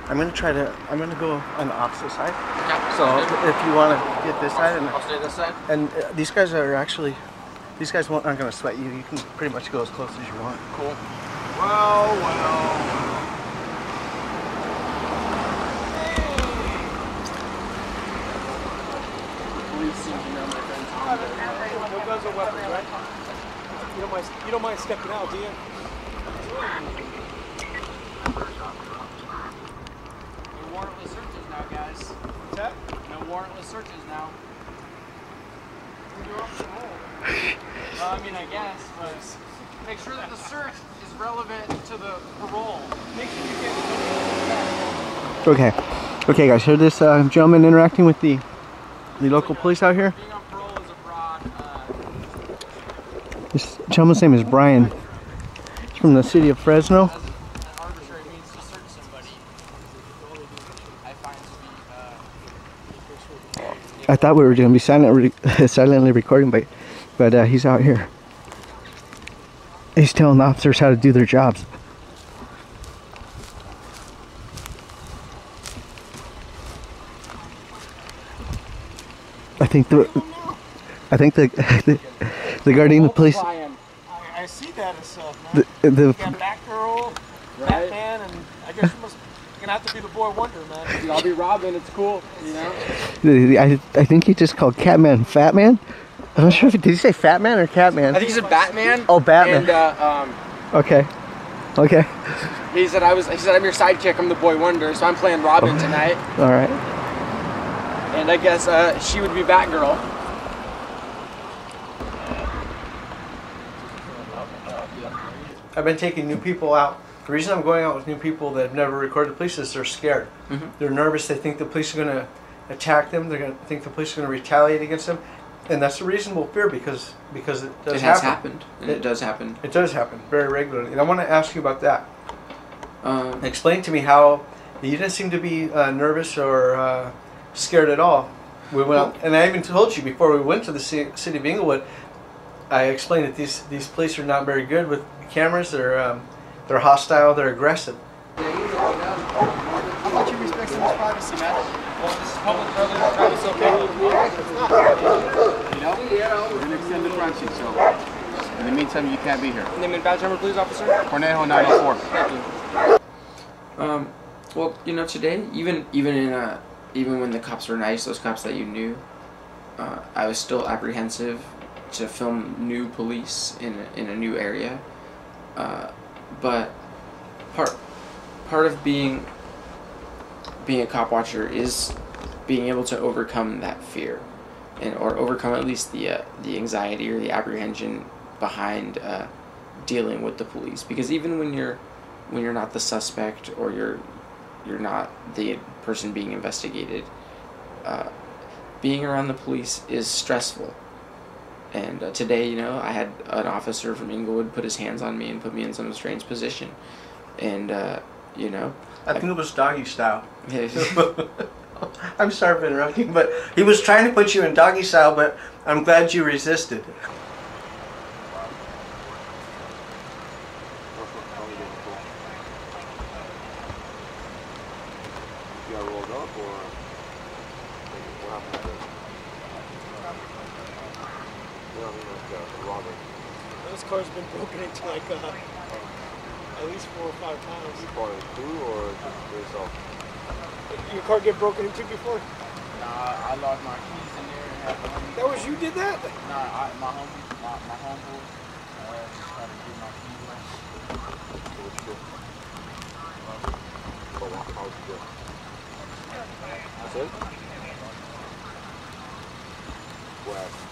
I'm gonna go on the opposite side. Okay. So if you want to get this side, and I'll stay this side. And these guys aren't gonna sweat you. You can pretty much go as close as you want. Cool. Well. Police seem to know my friends. No guns or weapons, right? You don't mind stepping out, do you? No warrantless searches now, guys. What's that? No warrantless searches now. I mean, I guess, but make sure that the search is relevant to the parole. Make sure you get. Okay, guys. Here's this gentleman interacting with the local police out here. Being on parole is abroad. This gentleman's name is Brian. He's from the city of Fresno. As arbitrary means to search somebody, I find to be. I thought we were going to be silently recording, but he's out here. He's telling the officers how to do their jobs. I think the Gardena Police. I see that as stuff, The man. You got Batgirl, Right. Batman, and I guess you're gonna have to be the Boy Wonder, man. Dude, I'll be Robin. It's cool, you know. I think he just called Catman Fat Man. I'm not sure if did he say Fat Man or Catman. I think he said Batman. Oh, Batman. And Okay. he said I'm your sidekick. I'm the Boy Wonder, so I'm playing Robin tonight. All right. And I guess she would be Batgirl. I've been taking new people out. The reason I'm going out with new people that have never recorded the police is they're scared. They're nervous. They think the police are going to attack them. They're going to think the police are going to retaliate against them, and that's a reasonable fear because it does happen. It has happened, and it does happen. It does happen very regularly, and I want to ask you about that. Explain to me how you didn't seem to be nervous or scared at all. We went out, and I even told you before we went to the city of Inglewood. I explained that these police are not very good with cameras. They're hostile. They're aggressive. How about you respect someone's privacy, man? Well, this is public, brother. Privacy, okay? You know, we're going to extend the front seat, so in the meantime, you can't be here. Name and badge number, please, officer. Cornejo 904. Thank you. Well, you know, today, even when the cops were nice, those cops that you knew, I was still apprehensive to film new police in a new area. But part of being a cop watcher is being able to overcome that fear, or overcome at least the anxiety or the apprehension behind dealing with the police. Because even when you're not the suspect or you're not the person being investigated, being around the police is stressful. And today, you know, I had an officer from Inglewood put his hands on me and put me in some strange position. And, you know. I think it was doggy style. I'm sorry for interrupting, but he was trying to put you in doggy style, but I'm glad you resisted. You got rolled up, or what happened to Robert? This car's been broken into like at least 4 or 5 times. You part of the crew or just yourself? Your car get broken into before? Nah, I lost my keys in there and had the homie. That was you did that? Nah, my homeboy just tried to get my keys back. So what you do? How would you do? That's it? What happened?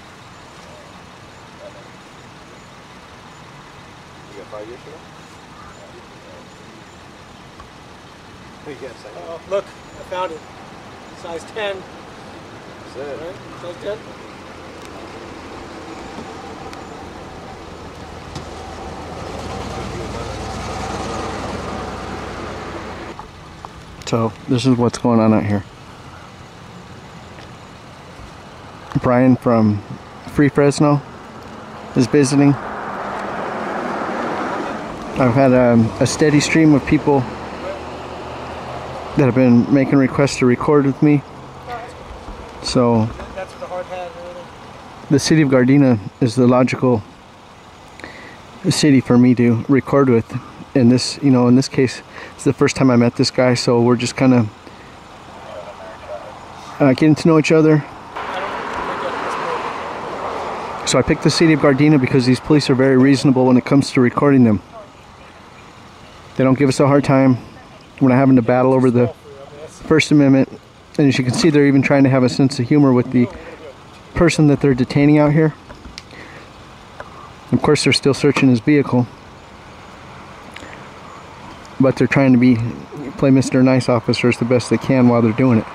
You got 5 years for that? Yes, I know. Look, I found it. Size 10. That's it. Right? Size 10? So this is what's going on out here. Brian from Free Fresno is visiting. I've had a steady stream of people that have been making requests to record with me. So That's what the hard hat and everything. the city of Gardena is the logical city for me to record with. In this, you know, in this case, it's the first time I met this guy, so we're just kind of getting to know each other. So I picked the city of Gardena because these police are very reasonable when it comes to recording them. They don't give us a hard time. We're not having to battle over the First Amendment. And as you can see, they're even trying to have a sense of humor with the person that they're detaining out here. Of course, they're still searching his vehicle. But they're trying to play Mr. Nice officers the best they can while they're doing it.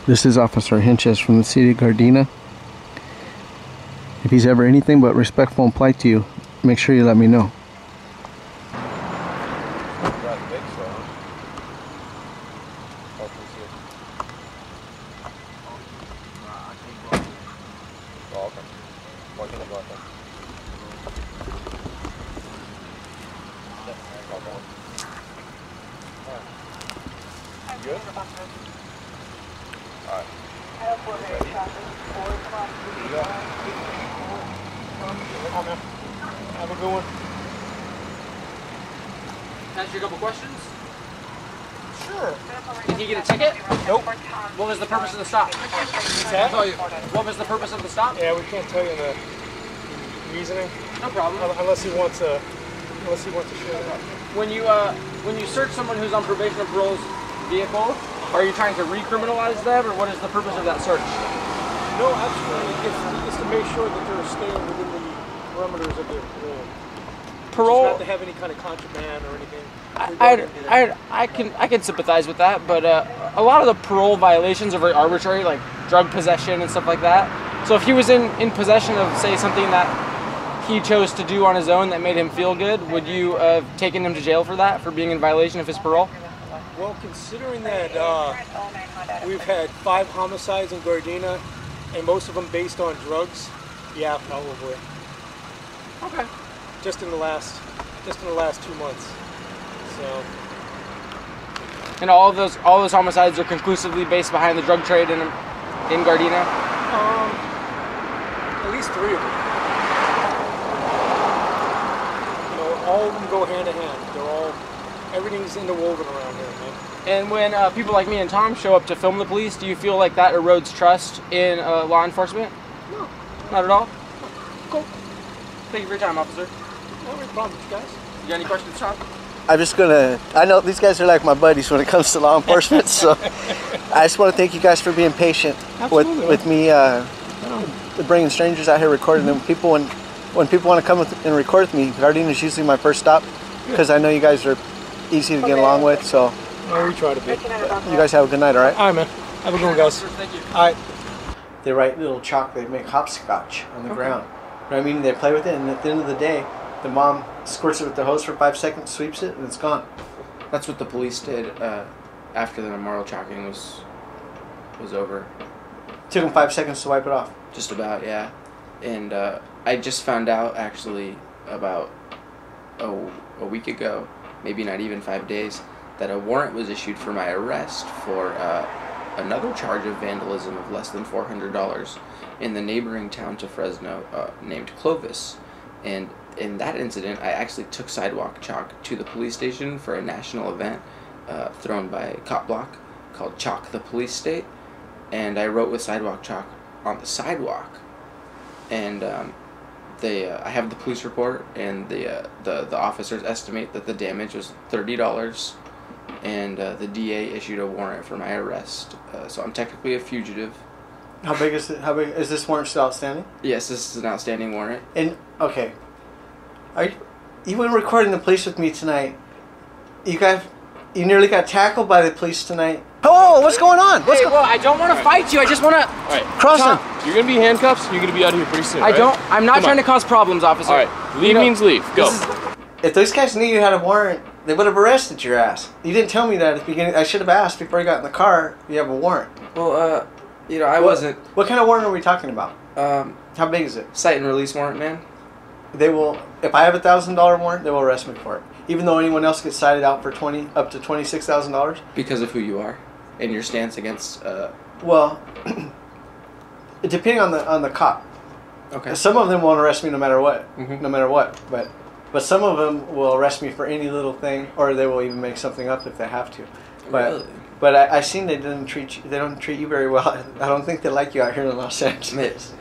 This is Officer Hinches from the city of Gardena. If he's ever anything but respectful and polite to you, make sure you let me know. Have a good one. Ask you a couple questions? Sure. Did he get a ticket? Nope. What was the purpose of the stop? That? What was the purpose of the stop? Yeah, we can't tell you the reasoning No problem. unless he wants to share that. When you search someone who's on probation or parole's vehicle, are you trying to recriminalize them, or what is the purpose of that search? No, actually, it's to make sure that they're staying within the parameters of their parole. Parole. Just not to have any kind of contraband or anything. I can sympathize with that, but a lot of the parole violations are very arbitrary, like drug possession and stuff like that. So if he was in possession of, say, something that he chose to do on his own that made him feel good, would you have taken him to jail for that, for being in violation of his parole? Well, considering that we've had 5 homicides in Gardena, and most of them based on drugs, yeah, probably. Okay. Just in the last 2 months. So. And all those homicides are conclusively based behind the drug trade in Gardena? At least 3 of them. You know, all of them go hand in hand. Everything's interwoven around here, man. And when people like me and Tom show up to film the police, do you feel like that erodes trust in law enforcement? No. Not at all? Cool. Thank you for your time, officer. No problems, guys. You got any questions, Tom? I'm just gonna, I know these guys are like my buddies when it comes to law enforcement, so I just want to thank you guys for being patient with me bringing strangers out here recording them. People, when people want to come and record with me, Gardena is usually my first stop because I know you guys are easy to get along with, so. Well, we try to be. You guys have a good night, all right? All right, man. Have a good one, guys. Thank you. All right. They write little chalk, they make hopscotch on the ground. You know what I mean? They play with it, and at the end of the day, the mom squirts it with the hose for 5 seconds, sweeps it, and it's gone. That's what the police did after the memorial chalking was over. Took them 5 seconds to wipe it off. Just about, yeah. And I just found out, actually, about a week ago, maybe not even 5 days, that a warrant was issued for my arrest for another charge of vandalism of less than $400 in the neighboring town to Fresno named Clovis. And in that incident, I actually took sidewalk chalk to the police station for a national event thrown by Copblock called Chalk the Police State. And I wrote with sidewalk chalk on the sidewalk. And I have the police report, and the officers estimate that the damage was $30. And the DA issued a warrant for my arrest, so I'm technically a fugitive. How big is it? How big is this warrant still outstanding? Yes, this is an outstanding warrant. And okay, you went recording the police with me tonight. You nearly got tackled by the police tonight. Oh, what's going on? Hey, well, I don't want to fight you. I just want to cross him. You're gonna be handcuffs. You're gonna be out of here pretty soon. I'm not trying to cause problems, officer. All right, leave means leave. Go. If those guys knew you had a warrant, they would have arrested your ass. You didn't tell me that at the beginning. I should have asked before I got in the car. You have a warrant. Well, I wasn't. What kind of warrant are we talking about? How big is it? Cite and release warrant, man. They will. If I have $1,000 warrant, they will arrest me for it. even though anyone else gets cited out for up to $26,000? Because of who you are and your stance against. Well, depending on the cop. Okay. Some of them won't arrest me no matter what. Mhm. No matter what. But some of them will arrest me for any little thing, or they will even make something up if they have to. But Really? but I seen they don't treat you very well. I don't think they like you out here in Los Angeles.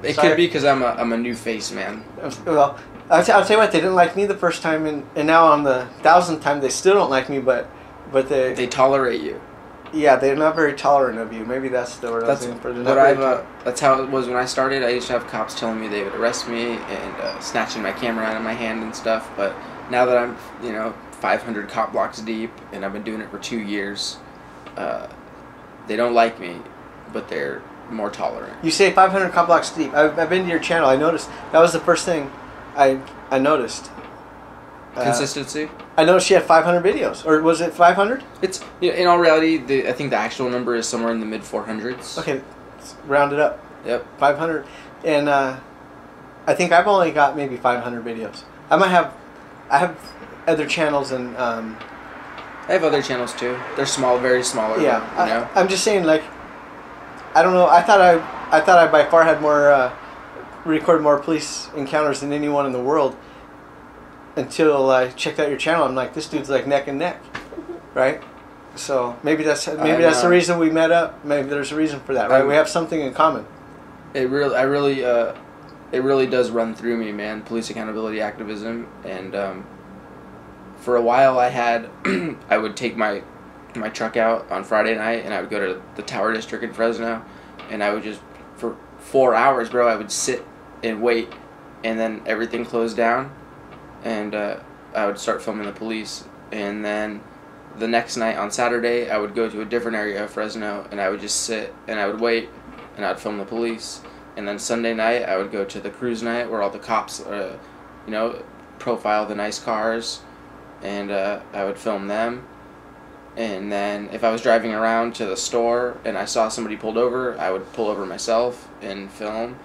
It Sorry. could be because I'm a new face, man. Well, I'll tell you what, they didn't like me the first time, and now on the 1,000th time they still don't like me, but They tolerate you. yeah, they're not very tolerant of you. Maybe that's the word I was That's looking for. They're what not I've. very That's how it was when I started. I used to have cops telling me they would arrest me and snatching my camera out of my hand and stuff. But now that I'm 500 cop blocks deep and I've been doing it for 2 years, they don't like me, but they're more tolerant. You say 500 cop blocks deep. I've been to your channel. I noticed that was the first thing I noticed. Consistency. I noticed you had 500 videos, or was it 500? It's in all reality. I think the actual number is somewhere in the mid 400s. Okay, let's round it up. Yep. 500, and I think I've only got maybe 500 videos. I have other channels and I have other channels too. They're small, very smaller. yeah. But, I'm just saying, like, I don't know. I thought I by far had more recorded more police encounters than anyone in the world. Until I checked out your channel, I'm like, this dude's like neck and neck, right? So maybe that's the reason we met up. Maybe there's a reason for that, right? We have something in common. It really does run through me, man. Police accountability activism, and for a while I would take my truck out on Friday night, and I would go to the Tower District in Fresno, and I would just for 4 hours, bro. I would sit and wait, and then everything closed down. And I would start filming the police. And then the next night on Saturday, I would go to a different area of Fresno, and I would just sit and I would wait, and I would film the police. And then Sunday night, I would go to the cruise night where all the cops, profile the nice cars, and I would film them. And then if I was driving around to the store and I saw somebody pulled over, I would pull over myself and film.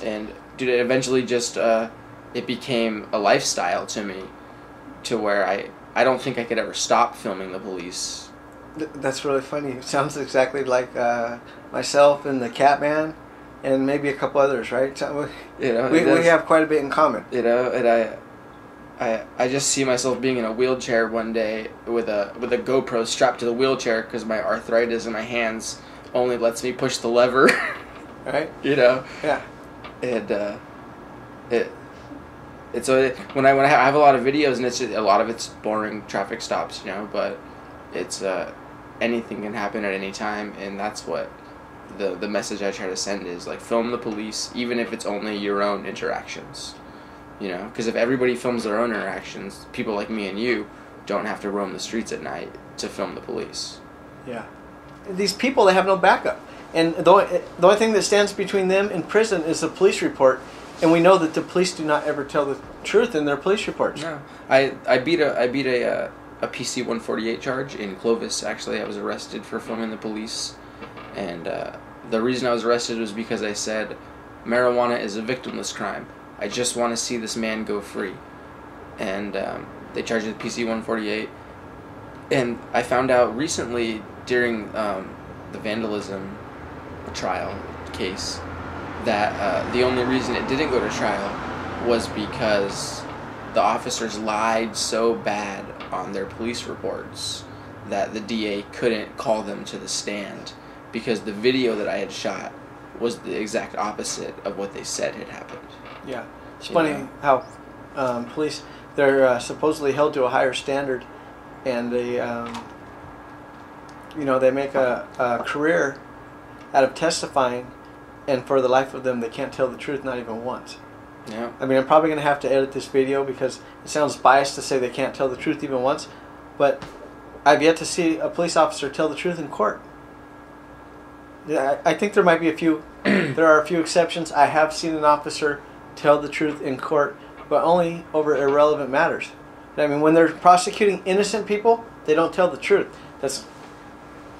And dude, it eventually just it became a lifestyle to me, to where I don't think I could ever stop filming the police. That's really funny. It sounds exactly like myself and the Catman, and maybe a couple others, right? So we have quite a bit in common. And I just see myself being in a wheelchair one day with a GoPro strapped to the wheelchair because my arthritis in my hands only lets me push the lever. Right. Yeah. And when I have a lot of videos, and a lot of it's boring traffic stops, but it's anything can happen at any time, and that's what the message I try to send is, like, film the police, even if it's only your own interactions, because if everybody films their own interactions, people like me and you don't have to roam the streets at night to film the police. Yeah, these people, they have no backup, and the only thing that stands between them and prison is the police report. And we know that the police do not ever tell the truth in their police reports. No, I beat a PC 148 charge in Clovis. Actually, I was arrested for filming the police, and the reason I was arrested was because I said marijuana is a victimless crime. I just want to see this man go free, and they charged me with PC 148. And I found out recently during the vandalism trial case that the only reason it didn't go to trial was because the officers lied so bad on their police reports that the DA couldn't call them to the stand, because the video that I had shot was the exact opposite of what they said had happened. Yeah. It's funny how police, they're supposedly held to a higher standard, and they make a career out of testifying, and for the life of them, they can't tell the truth, not even once. Yeah. I mean, I'm probably going to have to edit this video because it sounds biased to say they can't tell the truth even once, but I've yet to see a police officer tell the truth in court. Yeah, I think there might be a few. There are a few exceptions. I have seen an officer tell the truth in court, but only over irrelevant matters. I mean, when they're prosecuting innocent people, they don't tell the truth. That's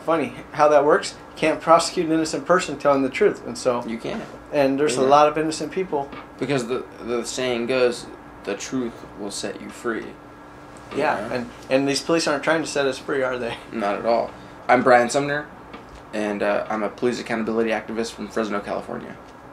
funny how that works. Can't prosecute an innocent person telling the truth, and so You can't. And there's a lot of innocent people. Because the saying goes, the truth will set you free. Yeah, and these police aren't trying to set us free, are they? Not at all. I'm Brian Sumner, and I'm a police accountability activist from Fresno, California.